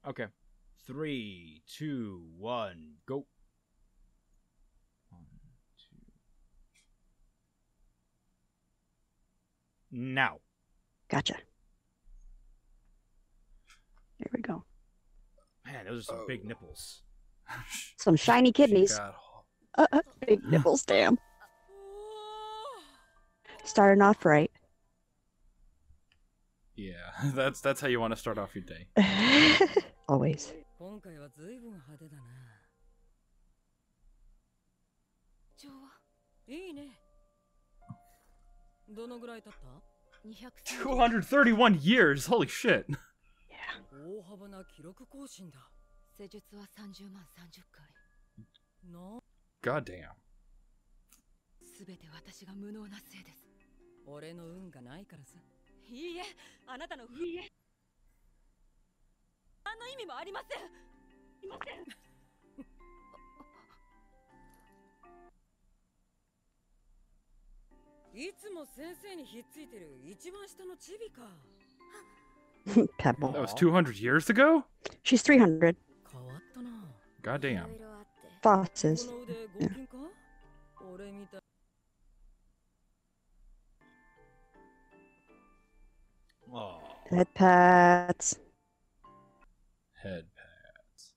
Okay. 3, 2, 1, go. 1, 2. Now. Gotcha. There we go. Man, those are some big nipples. Some shiny kidneys. Big nipples, damn. Starting off right. Yeah, that's how you want to start off your day. Always. $231 Holy shit. God damn. Pebble. That was 200 years ago? She's 300. God damn. Bosses. Yeah. Oh. Head pats. Head pats.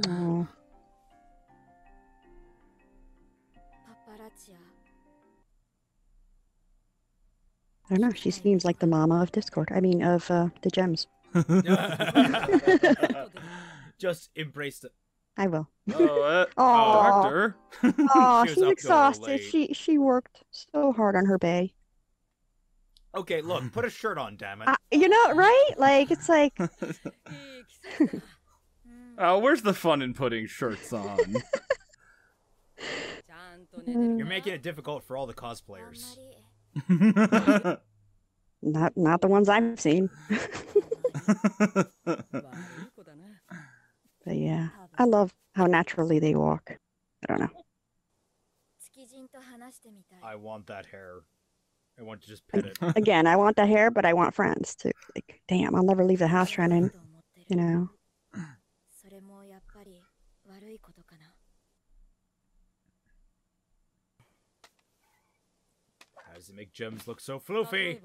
Oh. I don't know. She seems like the mama of Discord. I mean, of the gems. Just embrace it. I will. Oh, Doctor. Oh, she's exhausted. Late. She worked so hard on her bay. Okay, look, put a shirt on, damn it. You know, right? Like, it's like... Oh, where's the fun in putting shirts on? You're making it difficult for all the cosplayers. Not the ones I've seen. But yeah, I love how naturally they walk. I don't know. I want that hair. I want to just pet it. Again, I want the hair, but I want friends too. Like, damn, I'll never leave the house trying to, you know. How does it make gems look so floofy?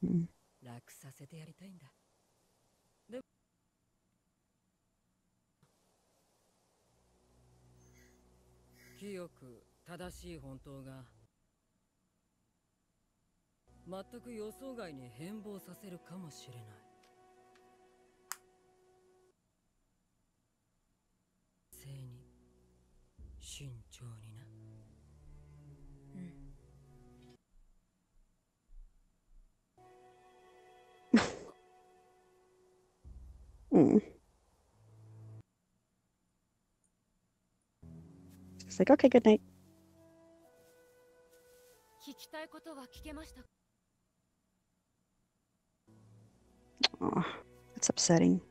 Mm. Mm. It's like, okay, good night. Oh, that's upsetting.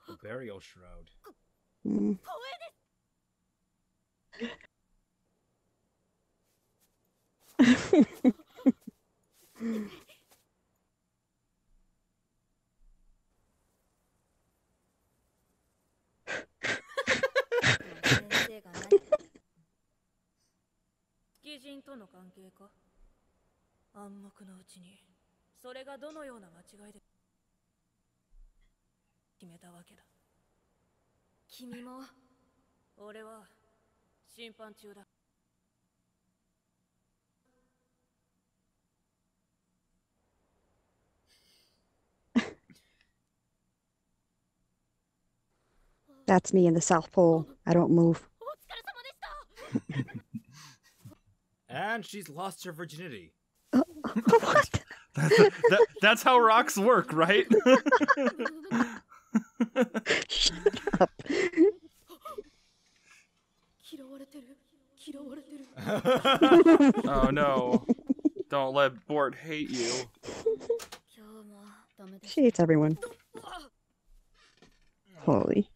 The burial shroud. Mm. That's me in the South Pole. I don't move. And she's lost her virginity. What? That's how rocks work, right? Shut up. Oh no. Don't let Bort hate you. She hates everyone. Holy.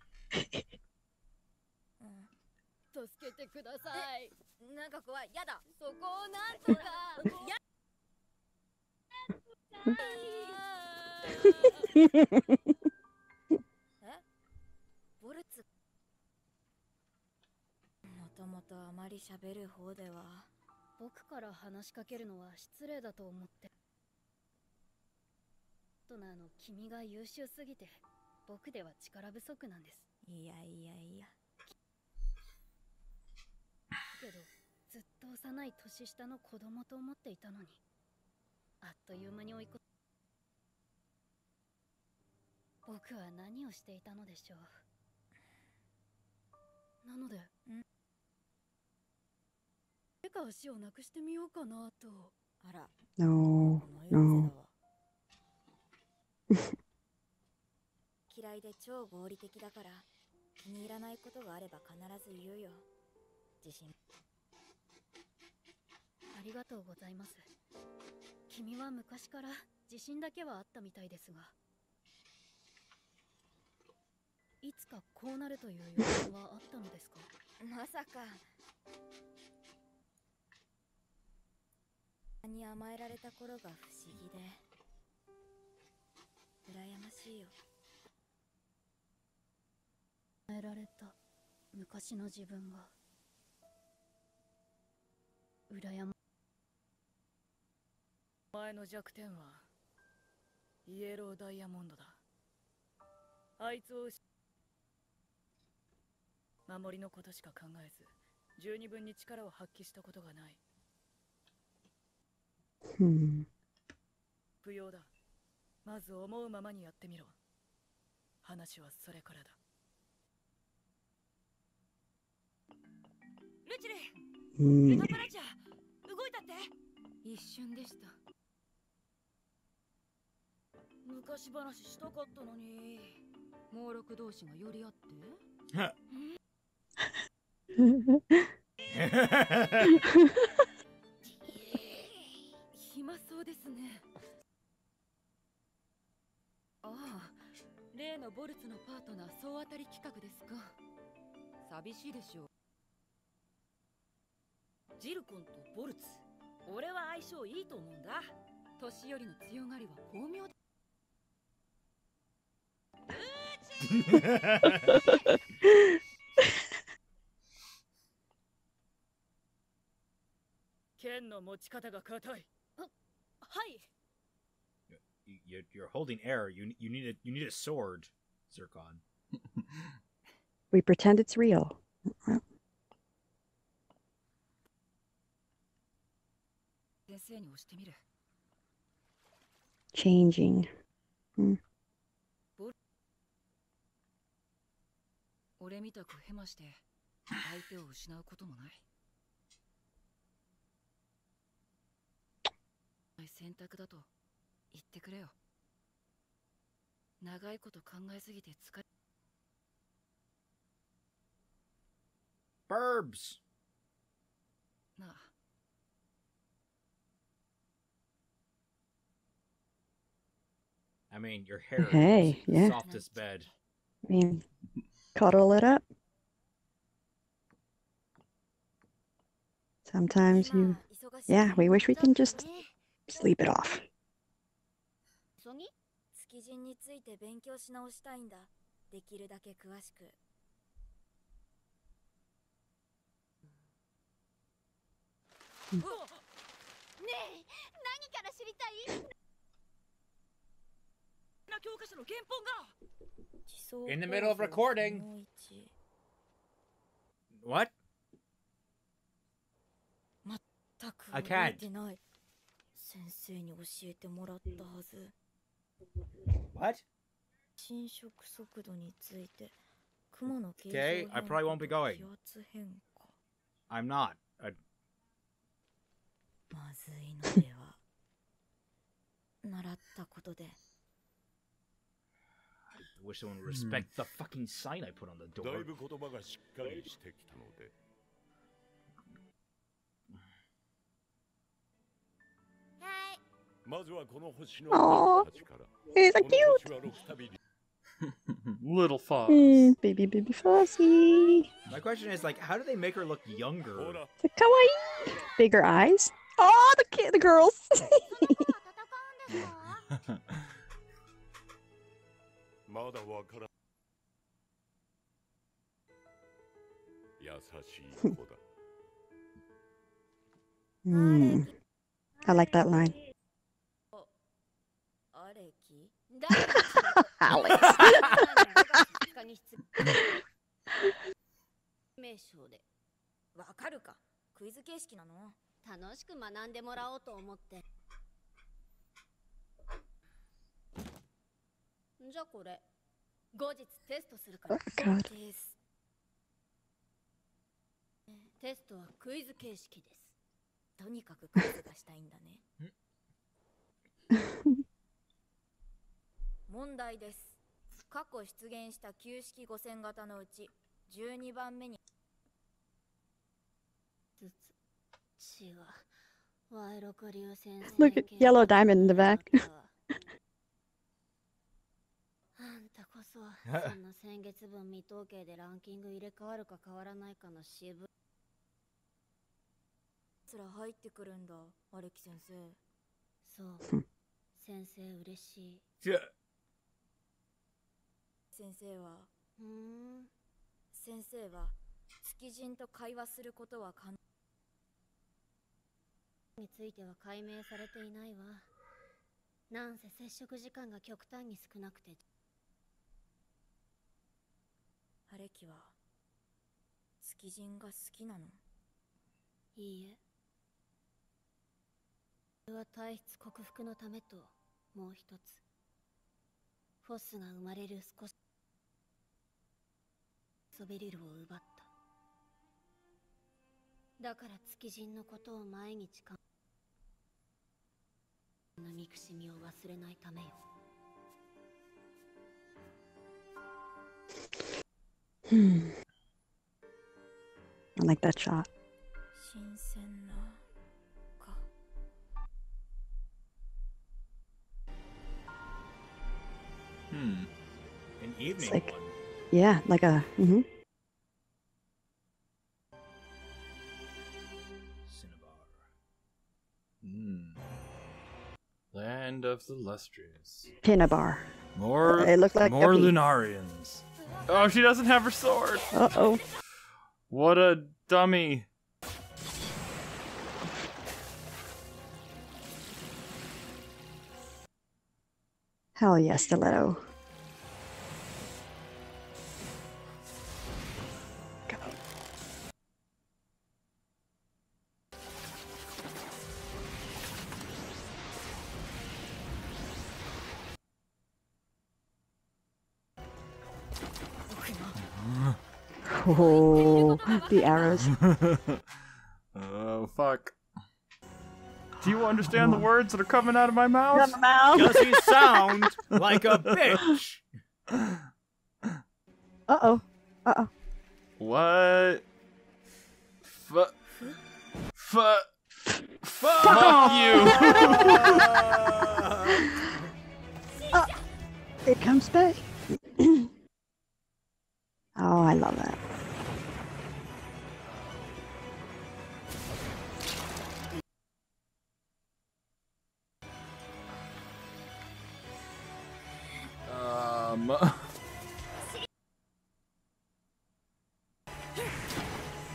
No, no. 嫌いで超合理的だから気に入らないことがあれば必ず言うよ。自信。ありがとうございます。君は昔から自信だけはあったみたいですが、いつかこうなるという予感はあったのですか？まさか。に甘えられた頃が不思議で羨ましいよ。甘えられた昔の自分が羨ま。お前の弱点はイエローダイヤモンドだ。あいつを守りのことしか考えず十二分に力を発揮したことがない。不要だ。まず思うままにやってみろ。話はそれからだ。ルチリ、パパラチャ、動いたって。一瞬でした。昔話したかったのに。猛録同士が寄り合って。暇そうですね。ああ、例のボルツのパートナー総当たり企画ですか。寂しいでしょう。ジルコンとボルツ、俺は相性いいと思うんだ。年寄りの強がりは巧妙で。剣の持ち方が硬い。はい。You're holding air. You need a sword, Zircon. We pretend it's real. Changing. 俺みたくヘマして相手を失うこともない。選択だと言ってくれよ。長いこと考えすぎて疲れ。Burbs. なあ。I mean, your hair Hey, is yeah. soft as bed. I mean, cuddle it up. Sometimes you, yeah, we wish we can just sleep it off. 築人について勉強し直したいんだ。できるだけ詳しく。ねえ、何から知りたい？教科書の原本が。 In the middle of recording. What? I can't. 先生に教えてもらったはず。What? 侵食速度について、雲の形状 Okay, I probably won't be going. 気圧変化。I'm not. まずいのでは。習ったことで。I wish someone would respect the fucking sign I put on the door. だいぶ言葉がしっかりしてきたので。Aw, he's so cute. Little Fox. Baby fuzzy. My question is, like, how do they make her look younger? It's like kawaii. Bigger eyes. Oh, the girls. まだわからん。優しい子だ。I like that line. アレキ Alex. 名称でわかるかクイズ形式なの楽しく学んでもらおうと思って。じゃあこれ後日テストするから。 God. ですテストはクイズ形式です。とにかくクイズがしたいんだね問題です。過去出現した旧式5000型のうち12番目にずつ違う。賄賂流先生 Look at yellow diamond in the back. あんたこそそんな先月分未統計でランキング入れ替わるか変わらないかの渋すら入ってくるんだアレキ先生。そう先生嬉しい。先生は先生は月人と会話することは可能については解明されていないわ。なんせ接触時間が極端に少なくて。アレキは月人が好きなの？いいえ。それは体質克服のためともう一つフォスが生まれる少しソベリルを奪った。だから月人のことを毎日考えな憎しみを忘れないためよ。I like that shot. 新鮮なか。An evening like- one. Yeah, like a. Cinnabar. Land of the Lustrous. Pinabar. More, It looked like more a bee. Lunarians. Oh, she doesn't have her sword. Uh-oh. What a dummy. Hell yeah, stiletto. Go. Oh, the arrows. Oh, fuck. Do you understand the words that are coming out of my mouth? Does he sound like a bitch? Uh-oh. Uh-oh. What? Fuck you! It comes back. Oh, I love that.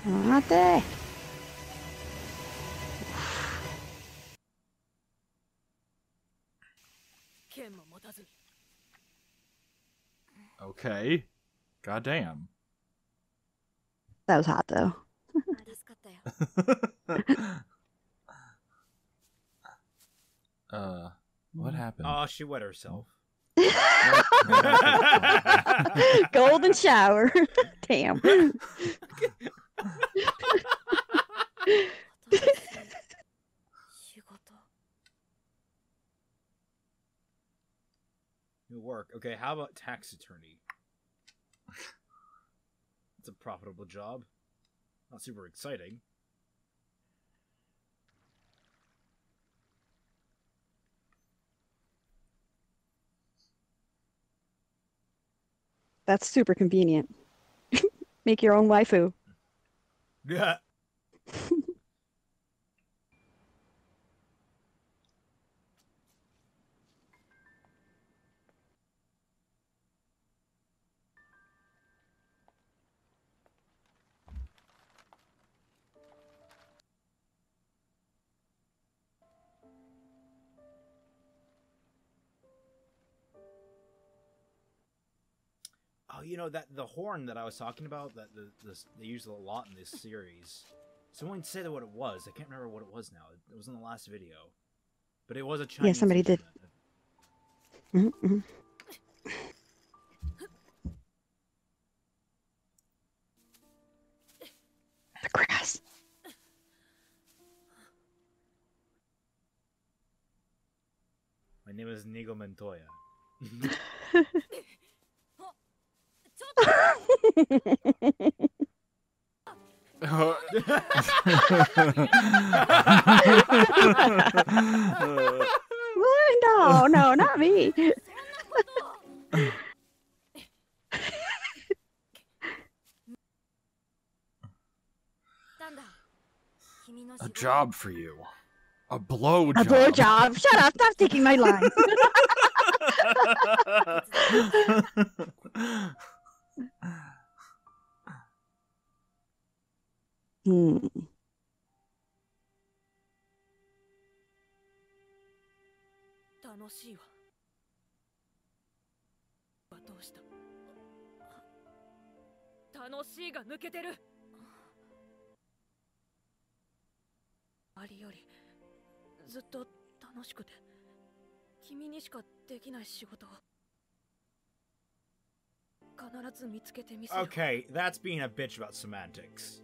Not there. Okay. Goddamn. That was hot, though. 助かったよ。What happened? Oh, she wet herself. Golden shower. Damn. New work. Okay, how about tax attorney? It's a profitable job. Not super exciting. That's super convenient. Make your own waifu. Yeah. Oh, you know, that the horn that I was talking about, that they use a lot in this series. Someone said what it was. I can't remember what it was now. It was in the last video, but it was a Chinese. Yeah, somebody did. Mm-hmm. The grass. My name is Nigo Montoya. No, no, not me. A job for you. A blow job. A blow job. Shut up. Stop taking my line. Hmm. 楽しいわ。どうした？楽しいが抜けてる。ありよりずっと楽しくて、君にしかできない仕事を必ず見つけてみせよ。 Okay, that's being a bitch about semantics.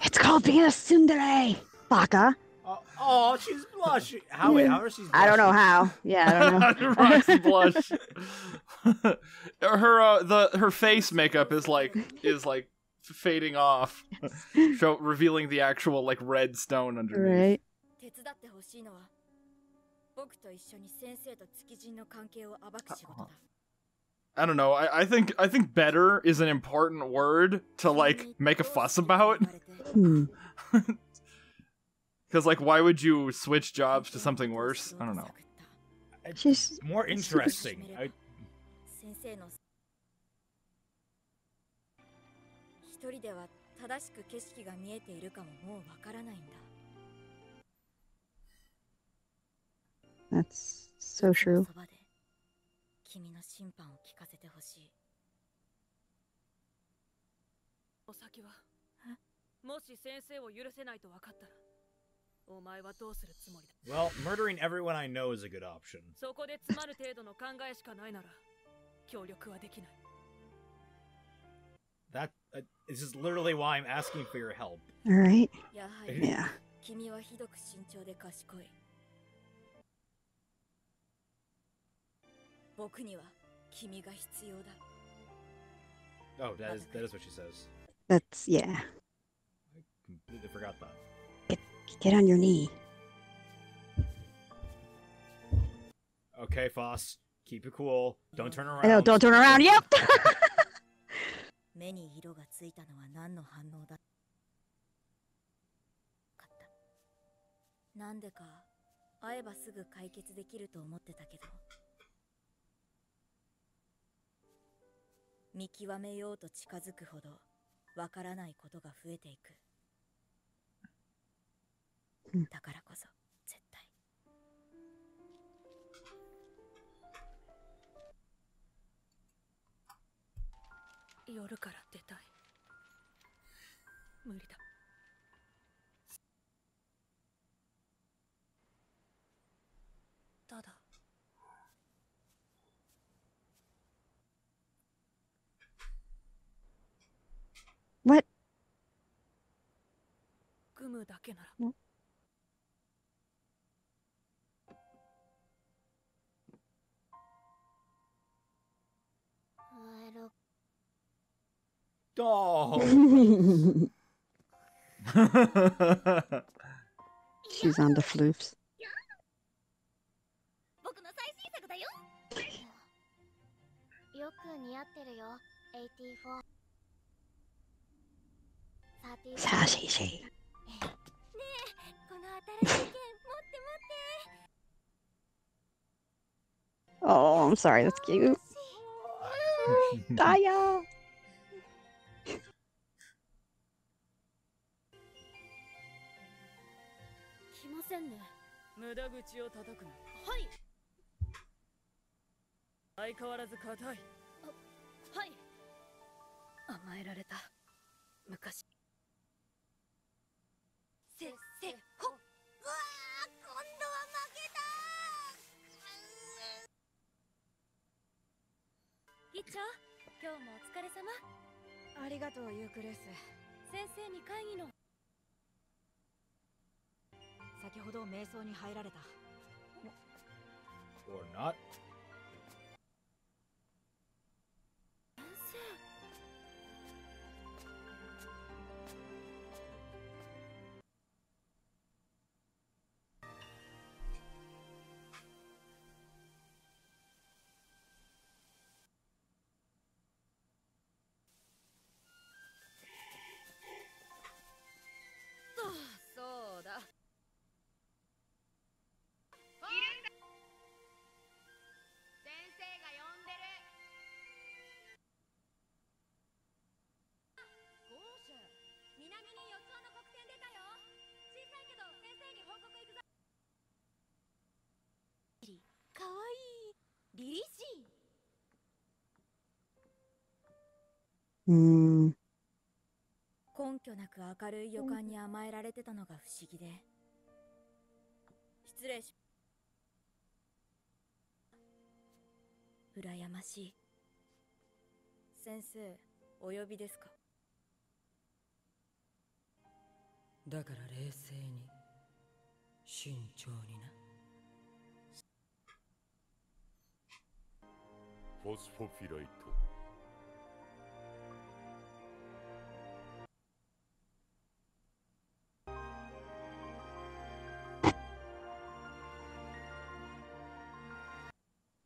It's called being a tsundere, Baka. Oh, she's blushing. How is she blushing? I don't know how. Yeah, I don't know. Roxy blush. Her face makeup is like fading off, revealing the actual like red stone underneath. Right. 手伝ってほしいのは僕と一緒に先生と築人の関係を暴く仕事だ。 I don't know. I think better is an important word to like make a fuss about. Because like, why would you switch jobs to something worse? I don't know. She's more interesting. 先生の一人では正しく景色が見えているかももうわからないんだ。 That's so true. 君の審判を聞かせてほしい。お先はもし先生を許せないと分かったらお前はどうするつもりだ。 Well, murdering everyone I know is a good option. そこで詰まる程度の考えしかないなら協力はできない。 That this is literally why I'm asking for your help. All right. やはり Yeah. 君はひどく慎重で賢い。僕には君が必要だ。 Oh, that is what she says. That's yeah. I completely forgot that. Get on your knee. Okay, Foss, keep it cool. Don't turn around. I know. Don't turn around. Yep. 目に色がついたのは何の反応だ。かった。なんでか会えばすぐ解決できると思ってたけど。 見極めようと近づくほどわからないことが増えていく。だからこそ絶対。夜から出たい。無理だ。ただ。 What? 組むだけなら。Oh. She's on the floofs. 僕の最新作だよ。よく似合ってるよ、84。Sashi she. ねえ、この新しい剣持って持って。 Oh, I'm sorry. That's cute. Daya. 来ませんね。無駄口を叩くな。はい。相変わらず硬い。はい。甘えられた。昔。ほ。うわー、今度は負けた。議長、今日もお疲れ様。ありがとう、ユークレース。先生に会議の。先ほど瞑想に入られた。Or not. 先生。そうだ。南に四つ葉の黒点出たよ。小さいけど先生に報告行くぞ。かわいい。凛々しい。根拠なく明るい予感に甘えられてたのが不思議で。失礼し。羨ましい。先生、お呼びですか？だから冷静に慎重にな。フォスフォフィライト。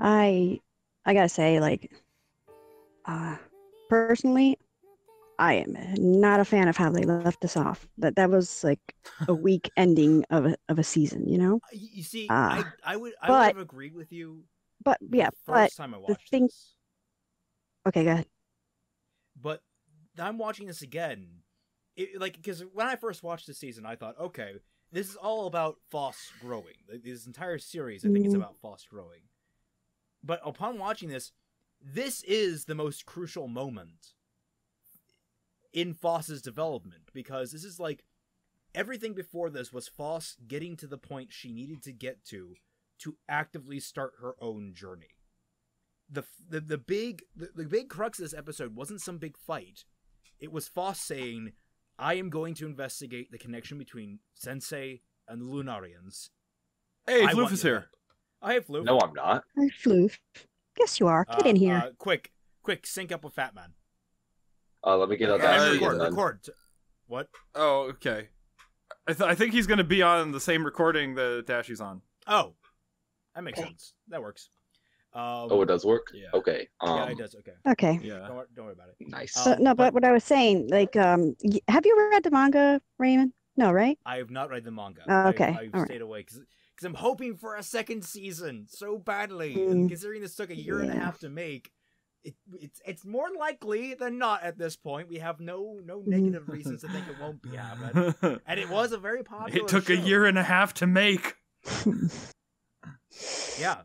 I gotta say, like, personally, I am not a fan of how they left us off. That was like a weak ending of a season, you know. You see, Uh, I would but- have agreed with you. But yeah, the but first time I watched thing. this. Okay, go ahead. But I'm watching this again, because when I first watched this season, I thought, okay, this is all about Foss growing. This entire series, I think, is about Foss growing. But upon watching this is the most crucial moment in Foss's development, because this is like everything before this was Foss getting to the point she needed to get to actively start her own journey. The big crux of this episode wasn't some big fight. It was Foss saying, I am going to investigate the connection between Sensei and the Lunarians. Hey, I Floof want is your here. help." I have Floof. No, I'm not. Hi, Floof. Yes, you are. Get in here. Quick, sync up with Fatman. Let me get out that scene then. Record. What? Oh, okay. I think he's going to be on the same recording that Dashie's on. Oh, that makes sense. That works. Oh, it does work? Yeah. Okay. Yeah, it does. Okay. Okay. Yeah. Don't worry about it. Nice. No, but what I was saying, like, have you read the manga, Raymond? No, right? I have not read the manga. Oh, okay. I've All right. stayed away because I'm hoping for a second season so badly. Mm. And considering this took a year and a Yeah. half to make, it's more likely than not at this point. We have no negative reasons to think it won't be happening. And it was a very popular It took a show. year and a half to make. Yeah.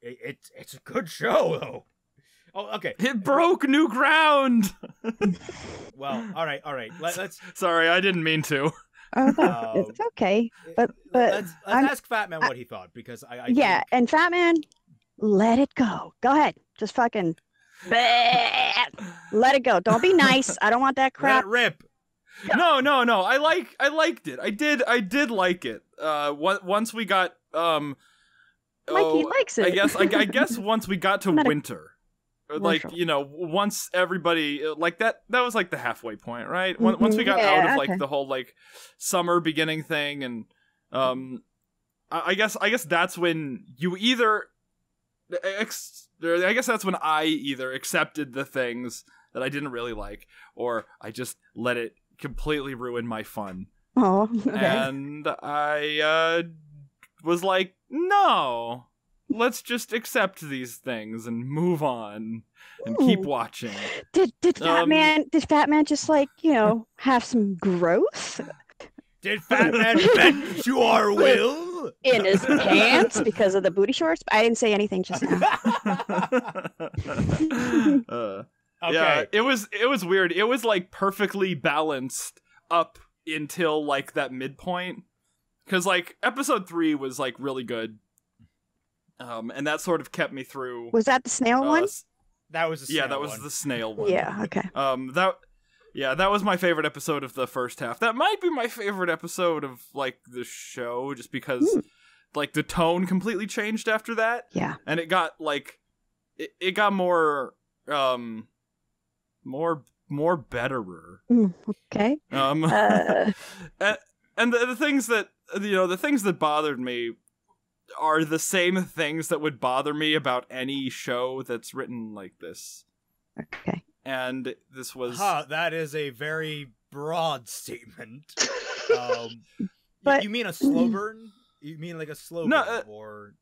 It's a good show, though. Oh, okay. It broke new ground. Well, all right. Let's. Sorry, I didn't mean to. Oh, no, it's okay. But let's I'm- ask Fatman what he thought, because I yeah, think- and Fatman, let it go. Go ahead. Just fucking let it go. Don't be nice. I don't want that let crap. it rip. No. I liked it. I did like it. Once we got Mikey likes it. I guess once we got to Not a- winter. Like, Wonderful. you know, once everybody like that was like the halfway point, right? Once we got Yeah, out of like okay. the whole like summer beginning thing, and I guess that's when you either I guess that's when I either accepted the things that I didn't really like, or I just let it completely ruin my fun. Oh, okay. And I was like, no, let's just accept these things and move on and keep watching. Did Fatman just like, have some growth Did Fatman bend to our will? in his pants because of the booty shorts? I didn't say anything just now. Okay. Yeah, it was weird. It was like perfectly balanced up until like that midpoint, because like episode 3 was like really good, and that sort of kept me through. Was that the snail one? That was the snail one. Yeah, okay. That was my favorite episode of the first half. That might be my favorite episode of like the show, just because like the tone completely changed after that. Yeah, and it got like it got more betterer. Okay. And the things that the things that bothered me are the same things that would bother me about any show that's written like this. Okay. And this was that is a very broad statement. But you mean a slow burn? You mean like a slow burn or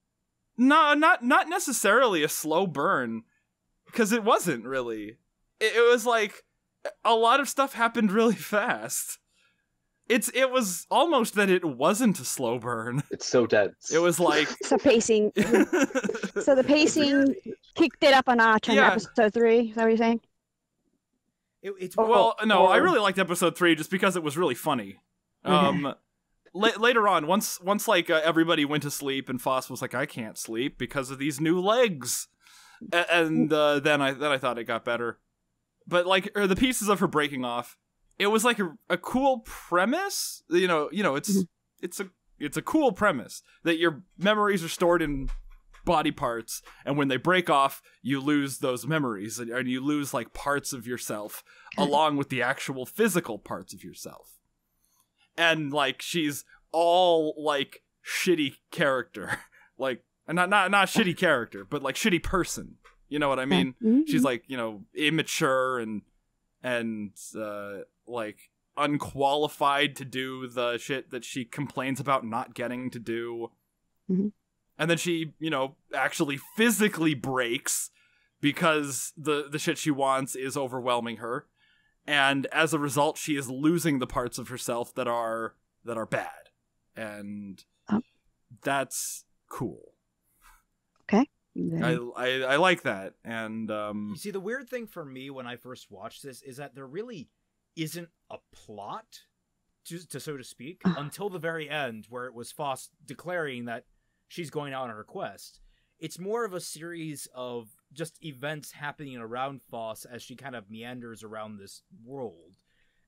no, not necessarily a slow burn, because it wasn't really. It was like a lot of stuff happened really fast. It was almost that it wasn't a slow burn. It's so dense. It was like so pacing. So the pacing kicked it up a notch on episode 3. Is that what you're saying? I really liked episode 3 just because it was really funny. Okay. Later on, once like everybody went to sleep and Foss was like, I can't sleep because of these new legs, and then I thought it got better. But like the pieces of her breaking off, it was like a cool premise. It's a cool premise that your memories are stored in body parts, and when they break off, you lose those memories, and you lose like parts of yourself along with the actual physical parts of yourself. And like she's all like shitty character, like not shitty character, but like shitty person. You know what I mean? Mm-hmm. She's like, immature and like unqualified to do the shit that she complains about not getting to do. Mm-hmm. And then she, actually physically breaks because the shit she wants is overwhelming her. And as a result, she is losing the parts of herself that are bad. And that's cool. Okay. I like that. And you see, the weird thing for me when I first watched this is that there really isn't a plot, to so to speak, until the very end, where it was Foss declaring that she's going out on her quest. It's more of a series of just events happening around Foss as she kind of meanders around this world.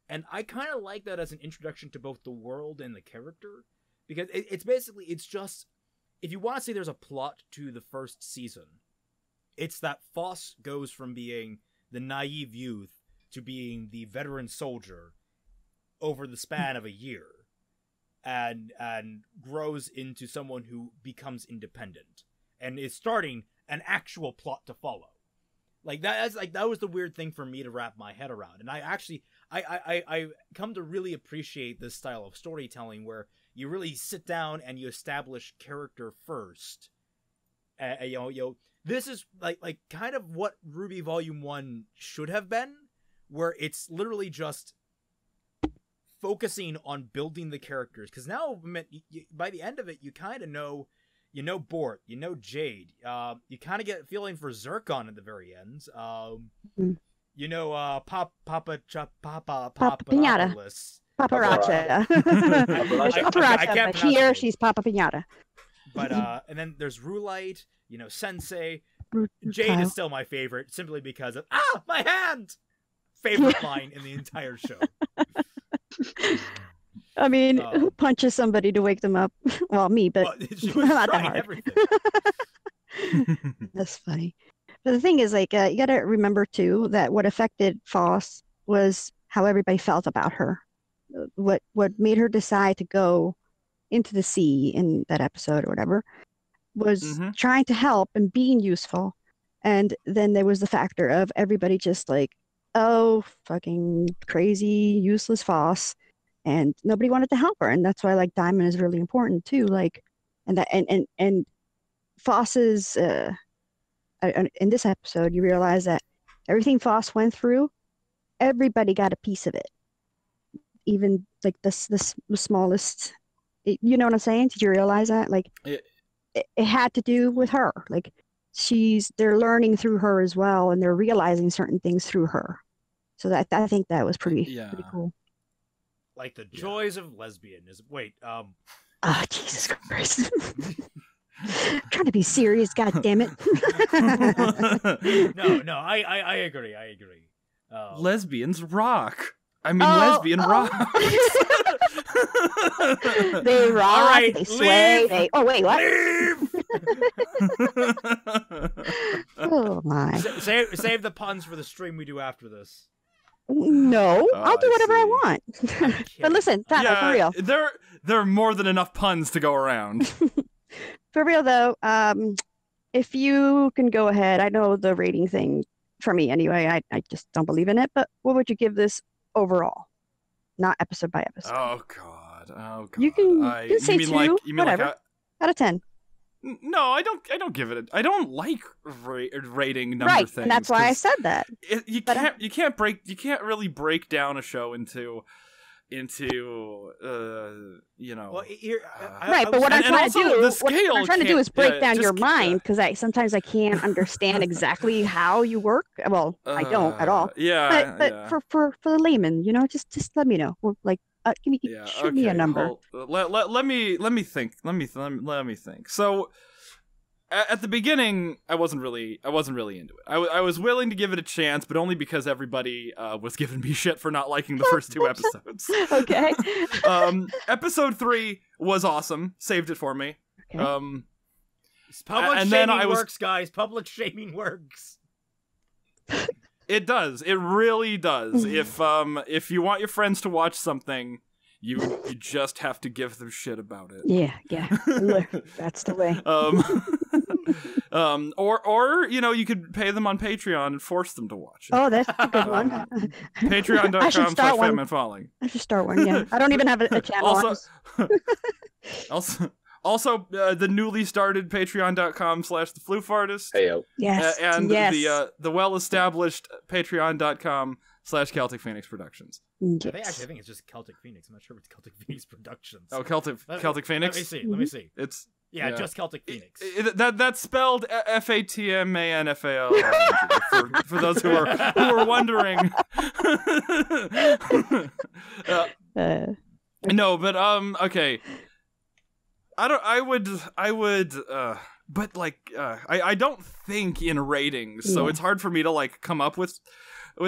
And I kind of like that as an introduction to both the world and the character, because it's just, if you want to say there's a plot to the first season, it's that Foss goes from being the naive youth to being the veteran soldier over the span of a year, and grows into someone who becomes independent and is starting an actual plot to follow. Like that was the weird thing for me to wrap my head around. And I come to really appreciate this style of storytelling where you really sit down and you establish character first. This is like kind of what RWBY Volume 1 should have been, where it's literally just focusing on building the characters. Because now, by the end of it, you kind of know, Bort, Jade. You kind of get a feeling for Zircon at the very end. Papa Pinata. Paparacha. Paparacha. But here, she's Papa Pinata. But, and then there's Rulite, Sensei. Jade is still my favorite, simply because of, my hand! Favorite line in the entire show. I mean, who punches somebody to wake them up? Well, me, but not that hard. That's funny. But the thing is, like, you got to remember, too, that what affected Foss was how everybody felt about her. What made her decide to go into the sea in that episode or whatever was trying to help and being useful. And then there was the factor of everybody just like, oh, fucking crazy, useless Foss, and nobody wanted to help her, and that's why like Diamond is really important too. Like, and that and Foss's in this episode, you realize that everything Foss went through, everybody got a piece of it, even like the smallest. You know what I'm saying? Did you realize that? Like, it had to do with her. Like, they're learning through her as well, and they're realizing certain things through her. So that I think that was pretty cool. Like the joys of lesbianism. Wait, Oh, Jesus Christ. I'm trying to be serious, god damn it. No, I agree. Lesbians rock. I mean, lesbian rock. They rock, all right, they sway, leave, wait, what? Leave! Oh my. Save the puns for the stream we do after this. No, I'll do whatever I want. I'm But listen, Fatman, for real. There are more than enough puns to go around. For real though, if you can go ahead, I know the rating thing for me anyway, I just don't believe in it, but what would you give this overall? Not episode by episode. Oh god. You can say you mean 2, like whatever. Out of 10. No, I don't give it. I don't like rating number Right, things. and that's why I said that. You can't really break down a show into you know. Well, here, Right, but what I'm trying to do is break down your mind, because sometimes I can't understand exactly how you work. Well, I don't at all. Yeah, but for the layman, you know, just let me know. Like, shoot me a number. Let me think. Let me think. So at the beginning, I wasn't really into it. I was willing to give it a chance, but only because everybody was giving me shit for not liking the first 2 episodes. Okay. Episode 3 was awesome. Saved it for me. Okay. Public shaming works, guys. Public shaming works. It does. It really does. If you want your friends to watch something, you just have to give them shit about it. Yeah. That's the way. Or you know, you could pay them on Patreon and force them to watch it. Oh, that's a good one. Patreon.com/FamtanFalling. I should start one. Yeah, I don't even have a channel. Also, the newly started Patreon.com/TheFloofartist. Heyo. Yes. And the well-established Patreon.com/Celtic Phoenix Productions. Yes. I think it's just Celtic Phoenix. I'm not sure if it's Celtic Phoenix Productions. Oh, Celtic Phoenix. Let me see. It's just Celtic Phoenix. That's spelled FATMANFAL. for those who are wondering. No, but okay. But like, I don't think in ratings, so it's hard for me to like come up with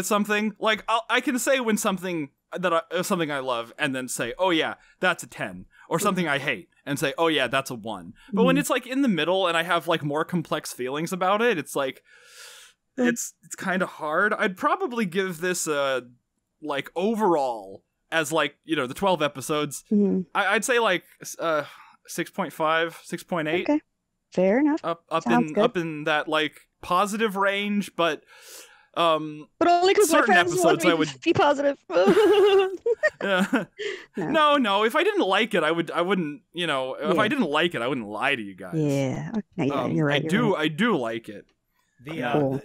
something. Like, I can say when something I love, and then say, oh yeah, that's a 10, or something I hate, and say, oh yeah, that's a 1. But when it's like in the middle, and I have like more complex feelings about it, it's like, it's kind of hard. I'd probably give this like overall, as like, you know, the 12 episodes, I'd say like 6.5, 6.8. Okay, fair enough. Up in that like positive range, but only because certain episodes I would be positive. No. If I didn't like it, I wouldn't. You know, if I didn't like it, I wouldn't lie to you guys. Yeah, okay, you're right. I do like it.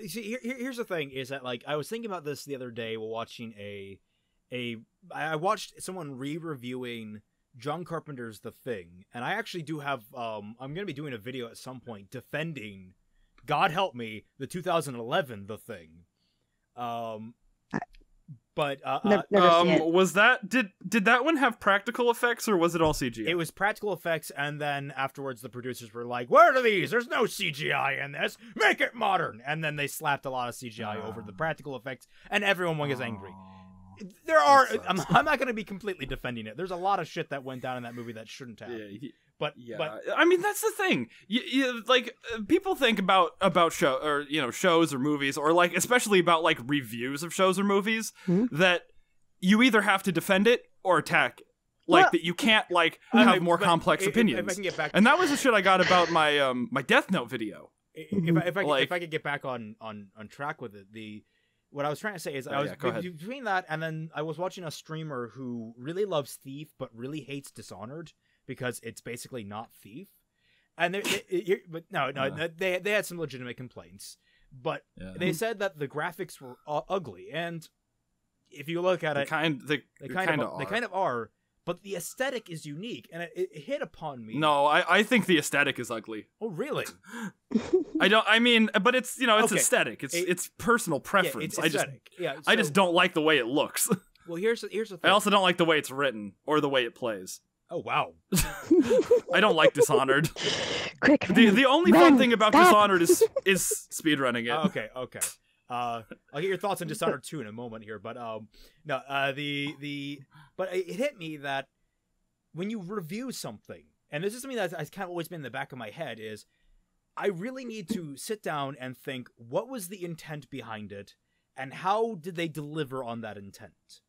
See, here's the thing: is that like I was thinking about this the other day while watching I watched someone re-reviewing John Carpenter's The Thing, and I actually do have I'm going to be doing a video at some point defending, God help me, the 2011 The Thing. Was that did that one have practical effects, or was it all CGI? It was practical effects, and then afterwards the producers were like, "Where are these? There's no CGI in this. Make it modern." And then they slapped a lot of CGI over the practical effects, and everyone was angry. There are. I'm not going to be completely defending it. There's a lot of shit that went down in that movie that shouldn't have. But I mean, that's the thing. You like people think about shows or movies, or like especially about like reviews of shows or movies, that you either have to defend it or attack it. Like that you can't like have more complex opinions. If I can get back and that was the shit I got about my my Death Note video. if I could get back on track with it, what I was trying to say is I was between that and then I was watching a streamer who really loves Thief but really hates Dishonored because it's basically not Thief, and they had some legitimate complaints, but they said that the graphics were ugly, and if you look at it, they kind of are. But the aesthetic is unique, and it hit upon me. No, I think the aesthetic is ugly. Oh, really? But it's it's aesthetic. It's personal preference. Yeah, I just don't like the way it looks. Well, here's the thing. I also don't like the way it's written or the way it plays. Oh wow! I don't like Dishonored. Quick, the only fun thing about Dishonored is speedrunning it. Okay. I'll get your thoughts on Dishonored 2 in a moment here, but but it hit me that when you review something, and this is something that's kind of always been in the back of my head, is I really need to sit down and think, what was the intent behind it, and how did they deliver on that intent?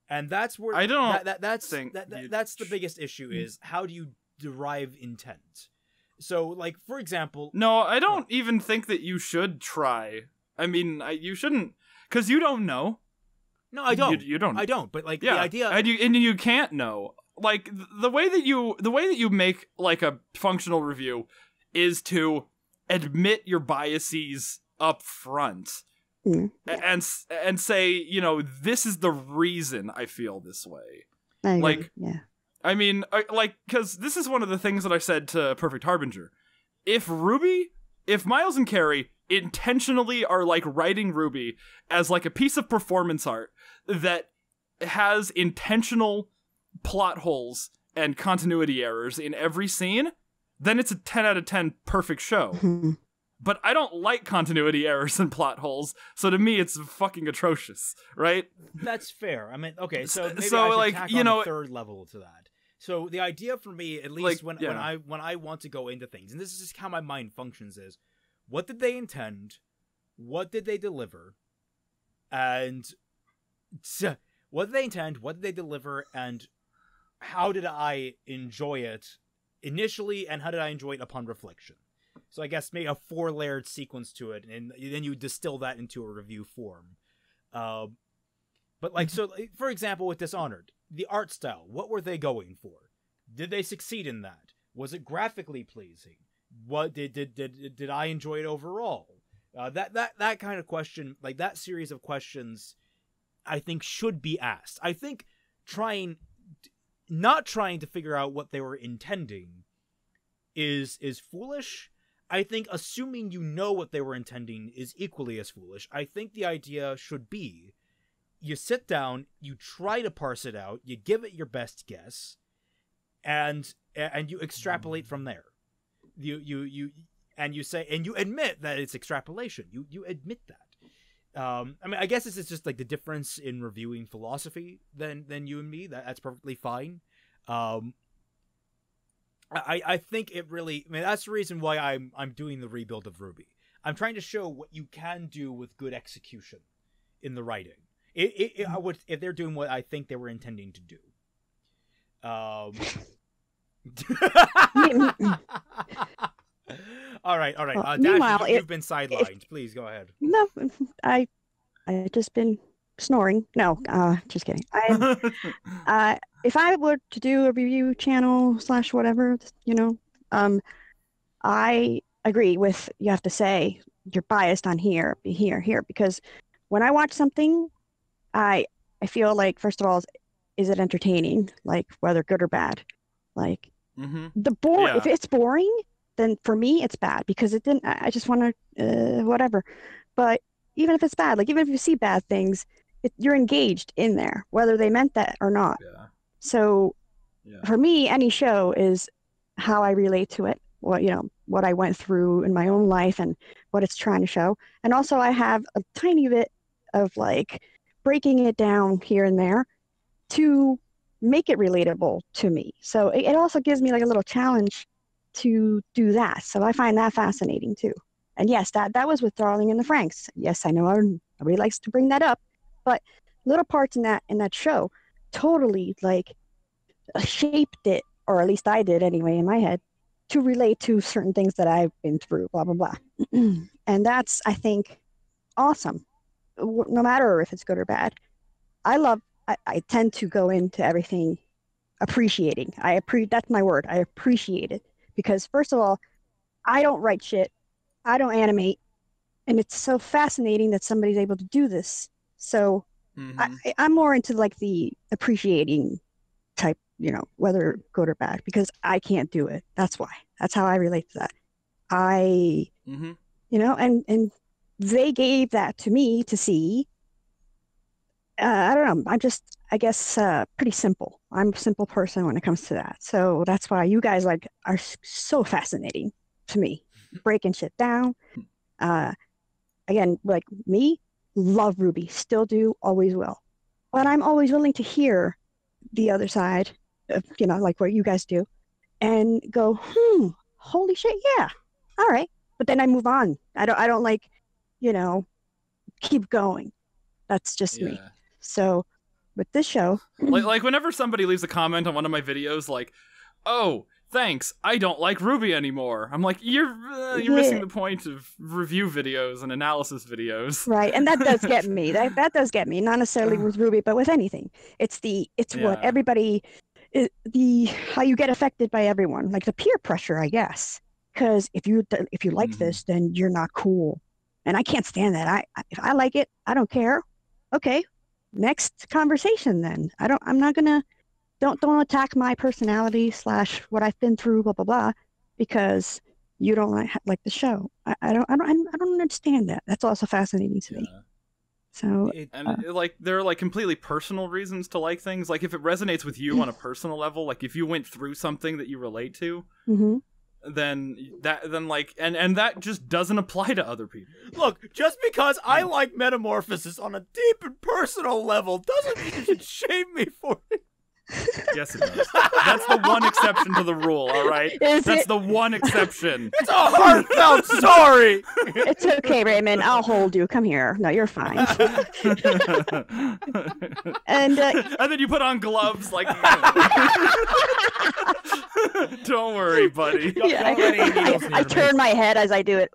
And that's where that's the biggest issue is, how do you derive intent? So, like, for example, no, I don't even think that you should try. I mean, you shouldn't, because you don't know. No, I don't. You don't. I don't. But like the idea, and you can't know. Like the way that you make like a functional review is to admit your biases up front and say, this is the reason I feel this way. I mean, because this is one of the things that I said to Perfect Harbinger. If Miles and Carrie intentionally are like writing RWBY as like a piece of performance art that has intentional plot holes and continuity errors in every scene, then it's a 10 out of 10 perfect show. But I don't like continuity errors and plot holes, so to me it's fucking atrocious, right? That's fair. I mean, okay, so maybe I should tack on a third level to that. So the idea for me, at least when I want to go into things, and this is just how my mind functions, is what did they intend? What did they deliver? And what did they intend? What did they deliver? And how did I enjoy it initially? And how did I enjoy it upon reflection? So I guess maybe a 4-layered sequence to it, and then you distill that into a review form. But like, so for example, with Dishonored, the art style, what were they going for? Did they succeed in that? Was it graphically pleasing? What did I enjoy it overall? That kind of question, like that series of questions, I think should be asked. I think not trying to figure out what they were intending is foolish. I think assuming you know what they were intending is equally as foolish. I think the idea should be, you sit down, you try to parse it out, you give it your best guess, and you extrapolate from there. You say, and you admit that it's extrapolation. You admit that. I mean, I guess this is just like the difference in reviewing philosophy than you and me. That's perfectly fine. I think it really. I mean, that's the reason why I'm doing the rebuild of RWBY. I'm trying to show what you can do with good execution in the writing. I would, if they're doing what I think they were intending to do. All right. Meanwhile, Dashi, you've been sidelined. Please go ahead. No, I just been snoring. No, just kidding. If I were to do a review channel / whatever, I agree with, you have to say you're biased on here, because when I watch something, I feel like, first of all, is it entertaining? Like, whether good or bad. Like, if it's boring, then for me it's bad, because it didn't. I just want to whatever. But even if it's bad, like even if you see bad things, you're engaged in there, whether they meant that or not. Yeah. So for me, any show is how I relate to it. What I went through in my own life and what it's trying to show. And also I have a tiny bit of like breaking it down here and there to make it relatable to me. So it also gives me like a little challenge to do that. So I find that fascinating too. And yes, that was with Darling in the Franxx. Yes, I know everybody likes to bring that up, but little parts in that show totally like shaped it, or at least I did anyway in my head, to relate to certain things that I've been through, blah, blah, blah. And that's, I think, awesome. No matter if it's good or bad. I tend to go into everything appreciating. That's my word. I appreciate it. Because first of all, I don't write shit. I don't animate. And it's so fascinating that somebody's able to do this. So I'm more into like the appreciating type, you know, whether good or bad, because I can't do it. That's why. That's how I relate to that. You know, and they gave that to me to see. I don't know. I'm just, I guess, pretty simple. I'm a simple person when it comes to that. So that's why you guys like are so fascinating to me, breaking shit down. Again, like me, love RWBY, still do, always will. But I'm always willing to hear the other side, of, you know, like what you guys do, and go, holy shit, yeah, all right. But then I move on. I don't like, you know, keep going. That's just me. So with this show, like whenever somebody leaves a comment on one of my videos, like, "Oh, thanks, I don't like RWBY anymore," I'm like, "You're missing the point of review videos and analysis videos." Right, and that does get me. That does get me. Not necessarily with RWBY, but with anything. It's what everybody, how you get affected by everyone, like the peer pressure, I guess. Because if you like this, then you're not cool, and I can't stand that. If I like it, I don't care. Okay. Next conversation then. I'm not gonna don't attack my personality / what I've been through, blah blah blah, because you don't like the show. I don't understand that. That's also fascinating to me. So like there are like completely personal reasons to like things. Like if it resonates with you on a personal level, like if you went through something that you relate to, then that just doesn't apply to other people. Look, just because I like Metamorphosis on a deep and personal level doesn't mean you should shame me for it. Yes, it does. That's the one exception to the rule, all right? That's the one exception. It's a heartfelt story! It's okay, Raymond. I'll hold you. Come here. No, you're fine. And then you put on gloves like... Don't worry, buddy. Yeah, I turn my head as I do it.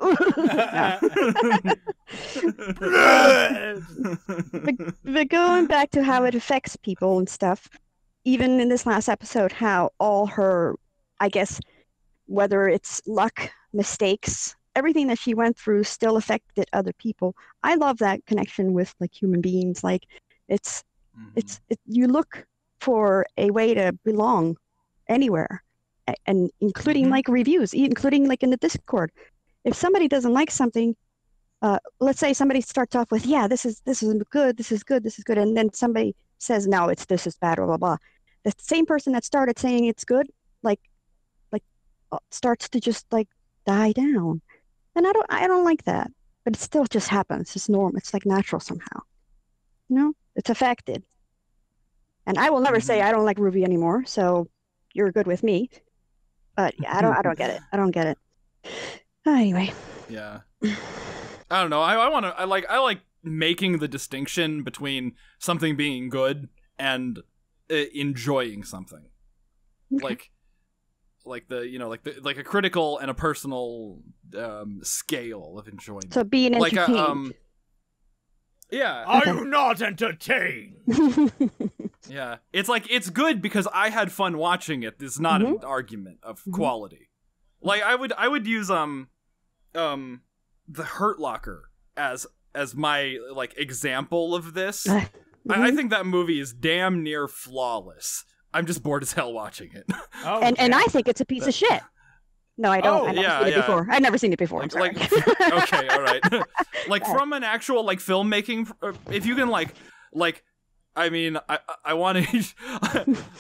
But going back to how it affects people and stuff, even in this last episode, how all her, I guess, whether it's luck, mistakes, everything that she went through still affected other people. I love that connection with like human beings. Like you look for a way to belong anywhere, and including like reviews, including like in the Discord. If somebody doesn't like something, let's say somebody starts off with, yeah, this is good, this is good, and then somebody says, no, this is bad, blah blah blah. The same person that started saying it's good, like starts to just like die down, and I don't like that. But it still just happens. It's normal. It's like natural somehow. You know, it's affected. And I will never say I don't like RWBY anymore. So you're good with me. But yeah, I don't get it. I don't get it. Anyway. Yeah. I don't know. I like making the distinction between something being good and enjoying something. Okay. Like a critical and a personal scale of enjoyment. So being entertained. Yeah. Are you not entertained? Yeah. It's like, it's good because I had fun watching it. It's not an argument of quality. Like I would use The Hurt Locker as my like example of this. I think that movie is damn near flawless. I'm just bored as hell watching it. Oh, and I think it's a piece of shit. No, I don't. I've never seen it before. I've never seen it before. Like okay, all right. Like from an actual like filmmaking, if you can like I mean, I want to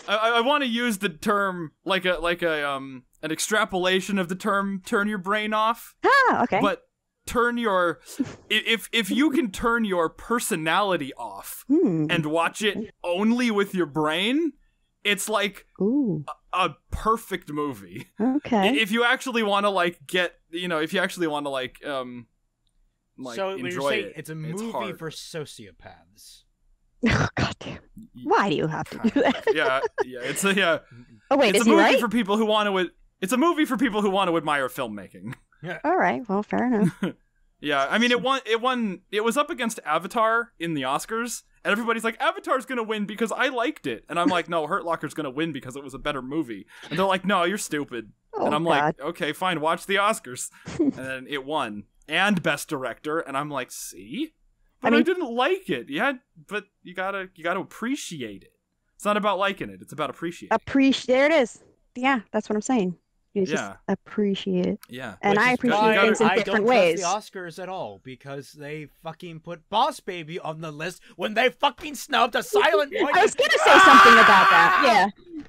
I want to use the term like an extrapolation of the term turn your brain off. Ah, okay. But turn your if you can turn your personality off and watch it only with your brain, it's like a perfect movie. Okay. If you actually want to like get, if you actually want to like so enjoy it, it's a movie for sociopaths. Oh, God damn. Why do you have to do that? Yeah. It's a Oh wait, it's is a he movie right? for people who want to. It's a movie for people who want to admire filmmaking. All right. Well, fair enough. Yeah, I mean, it was up against Avatar in the Oscars, and everybody's like, Avatar's gonna win because I liked it. And I'm like, no, Hurt Locker's gonna win because it was a better movie. And they're like, no, you're stupid. Oh, and I'm God. like, okay, fine, watch the Oscars. And then it won. And Best Director, and I'm like, see? But I didn't like it. Yeah, but you gotta appreciate it. It's not about liking it, it's about appreciating it. There it is. Yeah, that's what I'm saying. You just Yeah. appreciate it. Yeah. And I appreciate things in different ways. I don't trust the Oscars at all because they fucking put Boss Baby on the list when they fucking snubbed a silent voice. I was gonna say something about that. Yeah,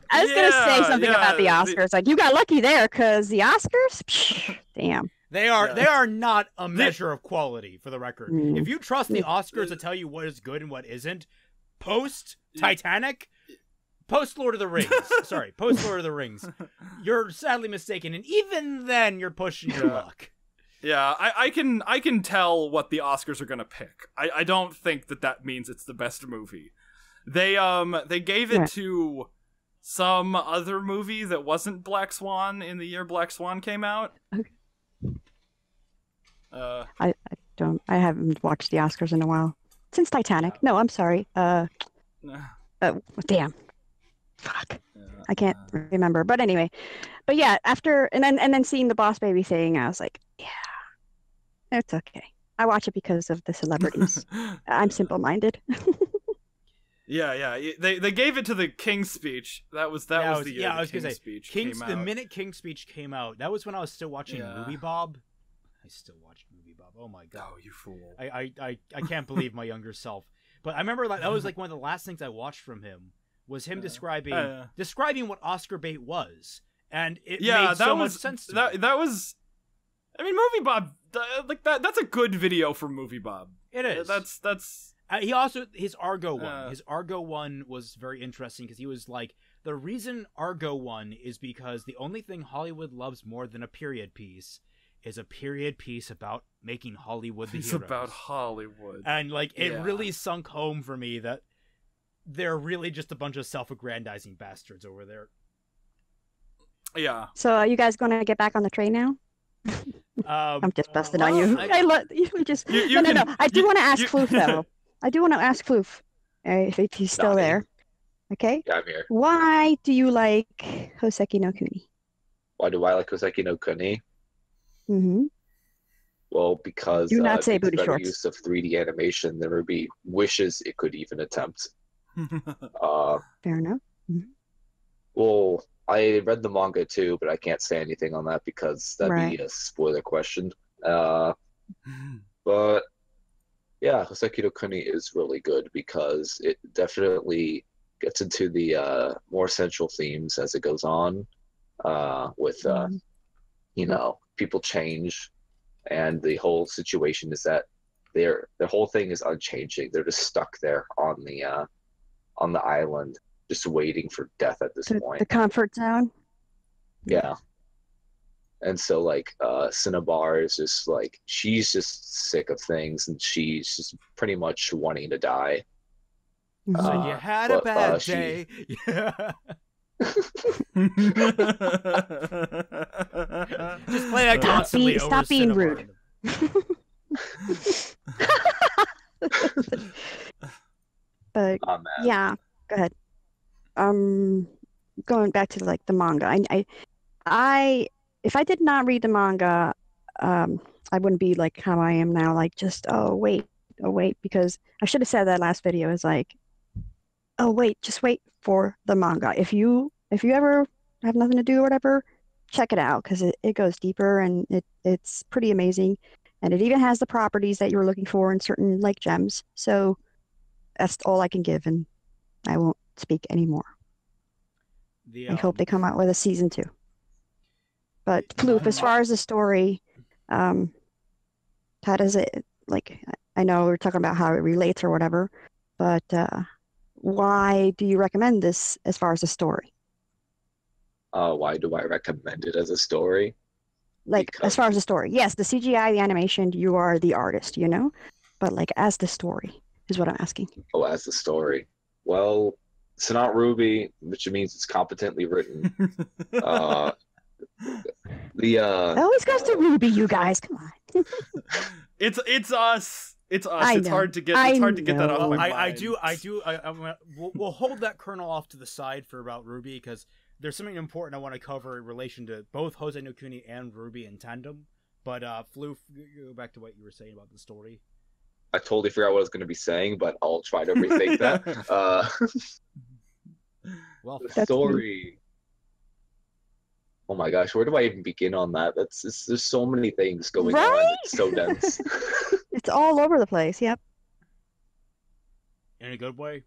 I was gonna say something about the Oscars. Like, you got lucky there because the Oscars, psh, damn. They are not a measure of quality, for the record. Mm. If you trust the Oscars to tell you what is good and what isn't, post Titanic, post Lord of the Rings. Sorry, post Lord of the Rings. You're sadly mistaken, and even then, you're pushing your luck. Yeah, I can tell what the Oscars are gonna pick. I don't think that means it's the best movie. They gave it to some other movie that wasn't Black Swan in the year Black Swan came out. Okay. I haven't watched the Oscars in a while. Since Titanic. No, I'm sorry. Damn. Fuck. I can't remember. But anyway. But yeah, after and then seeing the Boss Baby thing, I was like, yeah. It's okay. I watch it because of the celebrities. I'm simple-minded. Yeah. They gave it to the King's Speech. That was the year I was the gonna King's say, Speech came out. The minute King's Speech came out, that was when I was still watching Movie Bob. I still watched Movie Bob. Oh my god. Oh, you fool. I can't believe my younger self. But I remember that was like one of the last things I watched from him was him describing what Oscar bait was. And it made so much sense to me. That was I mean, Movie Bob, like that's a good video for Movie Bob. It is. That's he also his Argo one. His Argo one was very interesting because he was like, the reason Argo won is because the only thing Hollywood loves more than a period piece is a period piece about making Hollywood the heroes. It's about Hollywood. And like it really sunk home for me that they're really just a bunch of self-aggrandizing bastards over there. Yeah. So are you guys gonna get back on the train now? I'm just busting on you. No. I do want to ask Floof though. I do want to ask Floof if he's still there. Okay. Yeah, I'm here. Why do you like Hoseki no Kuni? Why do I like Hoseki no Kuni? Mm-hmm. Well, because do not say booty better shorts. Use of 3D animation than RWBY wishes it could even attempt. Fair enough. Mm-hmm. Well, I read the manga too, but I can't say anything on that because that'd be a spoiler question. But yeah, Hoseki no Kuni is really good because it definitely gets into the more central themes as it goes on. With you know, people change, and the whole situation is that their whole thing is unchanging. They're just stuck there on the island, just waiting for death at this point. The comfort zone. Yeah. And so like Cinnabar is just like, she's just sick of things and she's just pretty much wanting to die. So you had a bad day. Yeah. Just play that constantly. Stop being rude. But yeah, go ahead. Going back to like the manga, I if I did not read the manga, I wouldn't be like how I am now. Like just oh wait, because I should have said that last video. Is like, oh wait, just wait for the manga. If you ever have nothing to do or whatever, check it out because it goes deeper and it's pretty amazing, and it even has the properties that you were looking for in certain like gems. So that's all I can give, and I won't speak anymore. I hope they come out with a season 2. But Ploop, as far as the story, how does it, like, I know we're talking about how it relates or whatever, but why do you recommend this as far as the story? Why do I recommend it as a story? Like, as far as the story. Yes, the CGI, the animation, you are the artist, you know? But, like, as the story is what I'm asking. Oh, as the story. Well, it's not RWBY, which means it's competently written. The It always goes to RWBY, you guys. Come on. It's us. It's us. I It's know. hard to get. I It's hard to get that off know. my I mind. do. We'll hold that kernel off to the side for about RWBY because there's something important I want to cover in relation to both Hosei no Kuni and RWBY in tandem. But Floof, go back to what you were saying about the story. I totally forgot what I was going to be saying, but I'll try to rethink that. Well, The That's story. Oh my gosh, where do I even begin on that? There's so many things going on. Right? It's so dense. It's all over the place. Yep. in a good way.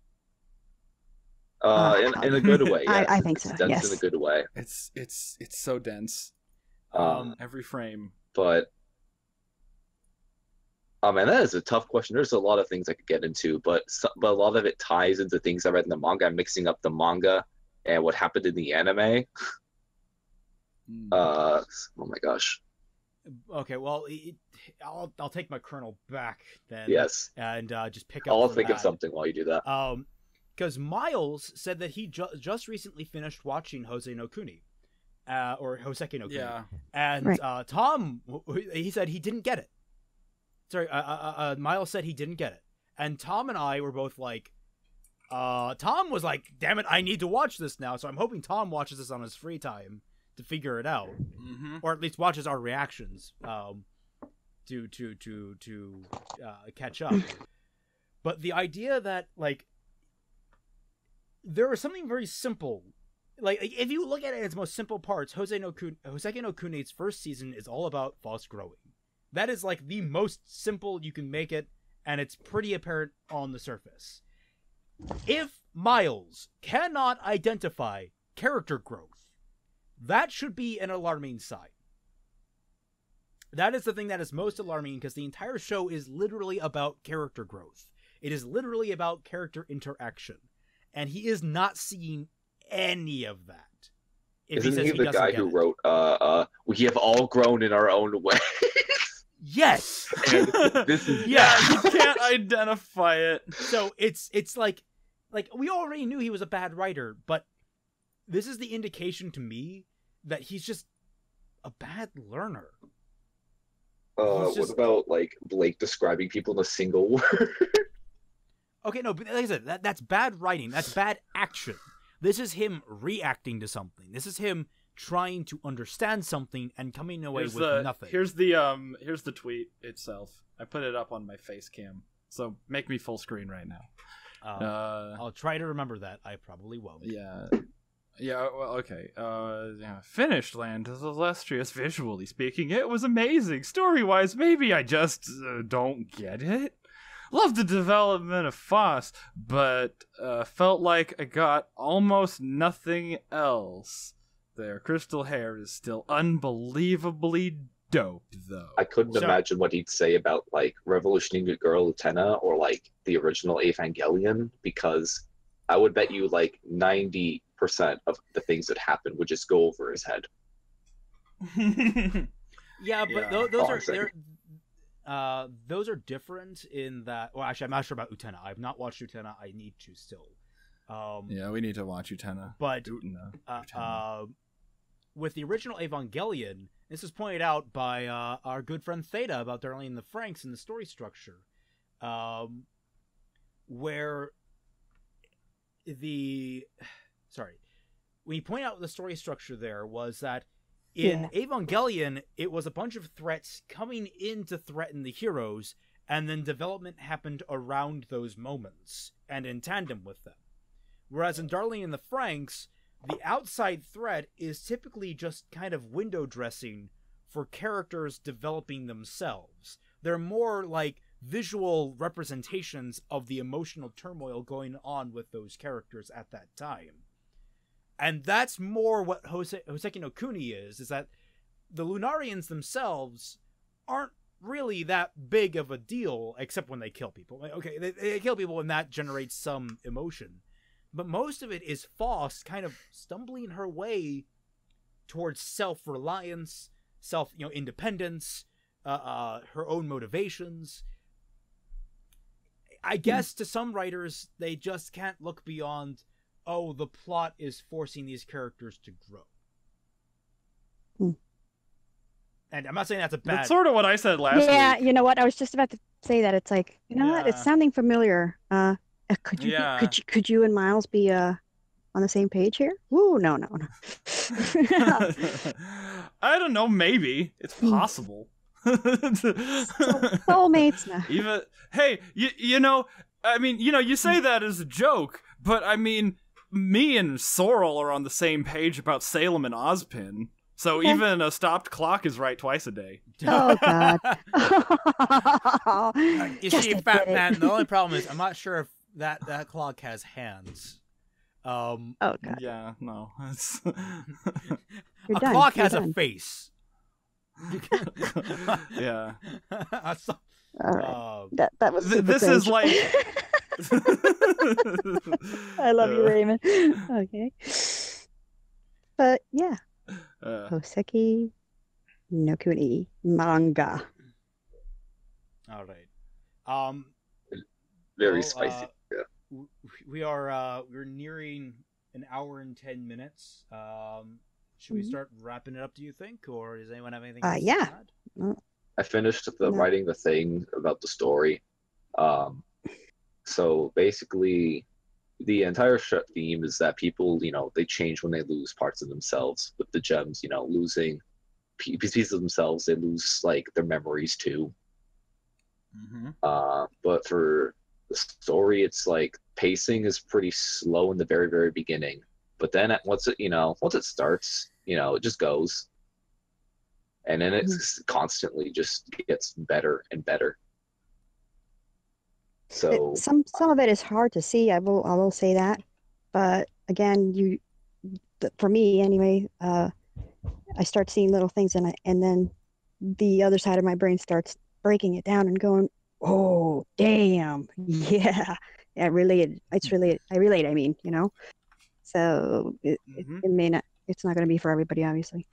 In a good way. Yes. I think It's so, dense yes. in a good way. It's so dense. Every frame. But man, that is a tough question. There's a lot of things I could get into, but a lot of it ties into things I read in the manga. I'm mixing up the manga and what happened in the anime. Oh my gosh. Okay, well, I'll take my kernel back then. Yes. And just pick up. I'll from think of that. something while you do that. Because Miles said that he just recently finished watching Hosei no Kuni, or Hoseki no Kuni. Yeah. And Right. Tom, he said he didn't get it. Sorry, Miles said he didn't get it, and Tom and I were both like, Tom was like, "Damn it, I need to watch this now." So I'm hoping Tom watches this on his free time to figure it out, or at least watches our reactions to catch up. But the idea that like there was something very simple, like if you look at it in its most simple parts, Hoseki no Kuni's first season is all about false growing. That is like the most simple you can make it, and it's pretty apparent on the surface. If Miles cannot identify character growth, that should be an alarming sign. That is the thing that is most alarming, because the entire show is literally about character growth. It is literally about character interaction. And he is not seeing any of that. If Isn't says he the doesn't guy get who it. wrote we have all grown in our own way? Yes! And this is Yeah, you can't identify it. So it's like we already knew he was a bad writer, but this is the indication to me that he's just a bad learner. what about like Blake describing people in a single word? Okay, no, but like I said, that's bad writing. That's bad action. This is him reacting to something. This is him trying to understand something and coming away with nothing. Here's the tweet itself. I put it up on my face cam. So make me full screen right now. I'll try to remember that. I probably won't. Yeah. Yeah, well, okay. Yeah. Finished Land is illustrious visually speaking. It was amazing. Story-wise, maybe I just don't get it. Love the development of Foss, but felt like I got almost nothing else. Their crystal hair is still unbelievably dope, though. I couldn't imagine what he'd say about like Revolutionary Girl Utena or like the original Evangelion, because I would bet you like 90% of the things that happened would just go over his head. Yeah, but Yeah. those are different in that. Well, actually, I'm not sure about Utena. I've not watched Utena. I need to still. Yeah, we need to watch Utena. But Utena. with the original Evangelion, this was pointed out by our good friend Theta about Darlene the Franks in the story structure, where when he pointed out the story structure there was that in Evangelion, it was a bunch of threats coming in to threaten the heroes, and then development happened around those moments and in tandem with them. Whereas in Darlene and the Franks, the outside threat is typically just kind of window dressing for characters developing themselves. They're more like visual representations of the emotional turmoil going on with those characters at that time. And that's more what Hoseki no Kuni is that the Lunarians themselves aren't really that big of a deal, except when they kill people. Okay, they kill people and that generates some emotion. But most of it is Foss kind of stumbling her way towards self-reliance, independence, her own motivations. I guess to some writers, they just can't look beyond, oh, the plot is forcing these characters to grow. And I'm not saying that's a bad. That's sort of what I said last Yeah, week. you know what? I was just about to say that. It's like, you know what? It's Yeah. sounding familiar. Could you Yeah. could you and Miles be on the same page here? Woo, no. I don't know. Maybe it's possible. Soulmates now. Even hey, you know, I mean, you know, you say that as a joke, but I mean, me and Sorrel are on the same page about Salem and Ozpin. So even a stopped clock is right twice a day. Oh God. You Just see, admit Fat it. Man, the only problem is I'm not sure if that clock has hands. Oh God. Yeah, no. It's You're A done. clock You're has done. a face. yeah. All right. That was super This is cringe. like I love you, Raymond. Okay. But yeah. Hoseki no Kuni manga. All right. Very well, spicy. Yeah. We're nearing an hour and 10 minutes. Should we start wrapping it up, do you think? Or does anyone have anything else Yeah. to add? I finished No. writing the thing about the story. So basically, the entire theme is that people, you know, they change when they lose parts of themselves. With the gems, you know, losing pieces of themselves, they lose like their memories too. Mhm. But for the story, it's like pacing is pretty slow in the very, very beginning. But then once it starts, you know, it just goes. And then it constantly just gets better and better. So Some of it is hard to see. I will say that, but again, for me anyway, I start seeing little things, and then the other side of my brain starts breaking it down and going, "Oh, damn, yeah, I relate. It's related. I relate. I mean, you know." So it may not. It's not going to be for everybody, obviously.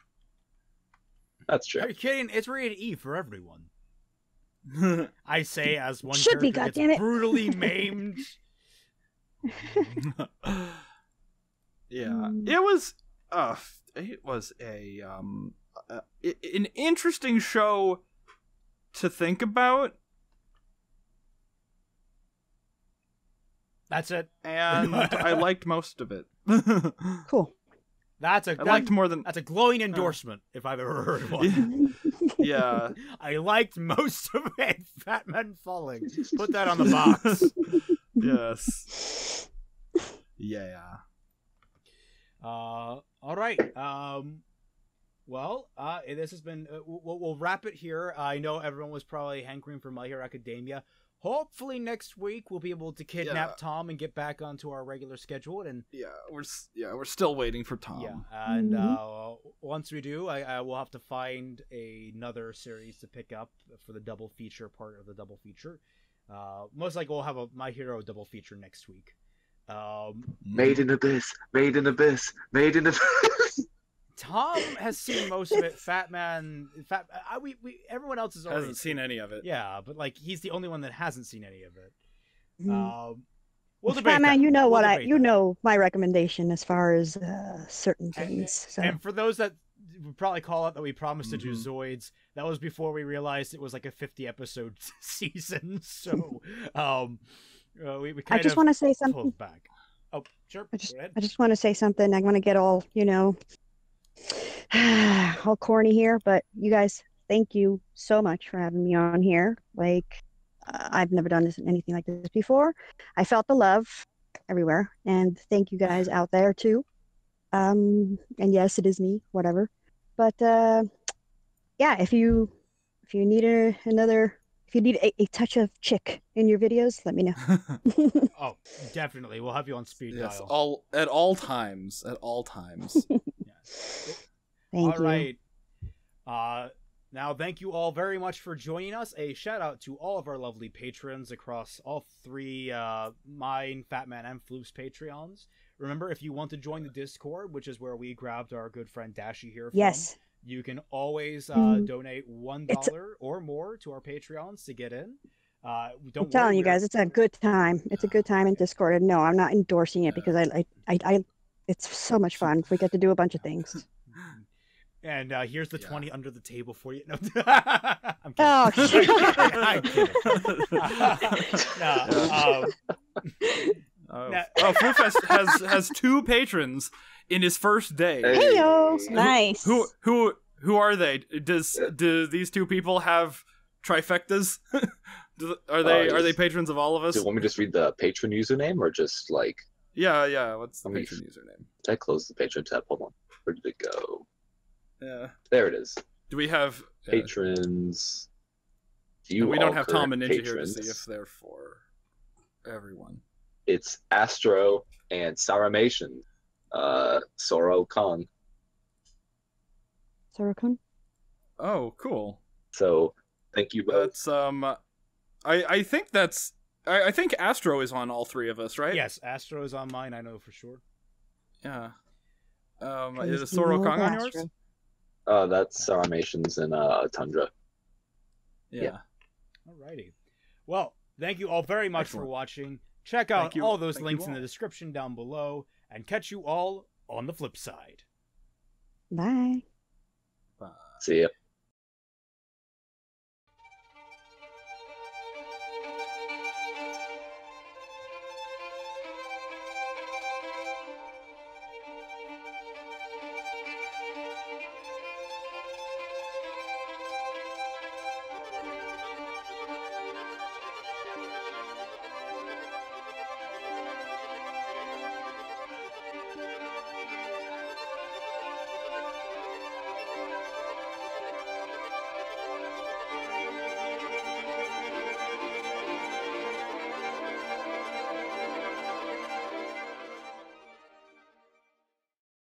that's true. Are you kidding? It's rated E for everyone. I say as one Should be, character goddammit. gets brutally maimed. Yeah. It was an interesting show to think about. That's it. And I liked most of it. Cool. That's I liked more than That's a glowing endorsement if I've ever heard one. yeah. I liked most of it. FamtanFalling. Put that on the box. Yes. Yeah. All right. Well, this has been. We'll wrap it here. I know everyone was probably hankering for My Hero Academia. Hopefully next week we'll be able to kidnap Tom and get back onto our regular schedule. And we're still waiting for Tom. yeah, and once we do, I will have to find another series to pick up for the double feature part of the double feature. Most likely we'll have a My Hero double feature next week. Made in Abyss, Made in Abyss, Made in Abyss. Tom has seen most of it. Everyone else has already Hasn't seen any of it. Yeah, but like he's the only one that hasn't seen any of it. Mm. We'll debate Fatman, that. you know We'll what debate you that. know my recommendation as far as certain things. So And for those that would probably call it that we promised to do Zoids, that was before we realized it was like a 50 episode season. So we kind I just want to say pulled something. back. Oh, sure. I Go ahead. just want to say something. I want to get all, you know, all corny here, but you guys, thank you so much for having me on here. Like, I've never done anything like this before. I felt the love everywhere, and thank you guys out there too. And yes, it is me, whatever. But yeah, if you need if you need a touch of chick in your videos, let me know. Oh, definitely. We'll have you on speed Yes, dial. at all times. Thank All you. right. Now, thank you all very much for joining us. A shout out to all of our lovely patrons across all three mine, Fatman, and Floof's Patreons. Remember, if you want to join the Discord, which is where we grabbed our good friend Dashie here from, Yes. you can always donate $1 or more to our Patreons to get in. I'm telling you guys, it's a good time. It's a good time in Discord. And no, I'm not endorsing it because I it's so much fun. We get to do a bunch of things. And here's the 20 under the table for you. No, I'm kidding. Oh, I'm kidding. No, Foofest has 2 patrons in his first day. Hey. Heyo. Nice. Who are they? Do these 2 people have trifectas? Are they patrons of all of us? Do you want me to just read the patron username or just like? Yeah. What's the patron username? Did I close the patron tab? Hold on. Where did it go? Yeah. There it is. Do we have patrons? We don't have Tom and Ninja patrons. here to see if they're for everyone. It's Astro and Saramation. Soro-kun. Sorokun? Oh, cool. So thank you both. That's I think that's I think Astro is on all 3 of us, right? yes, Astro is on mine. I know for sure. Yeah. Is Soro-kun on yours? That's Saramation's and Tundra. Yeah. Alrighty. Well, thank you all very much for watching. Check out all those links in the description down below, and catch you all on the flip side. Bye. Bye. See ya.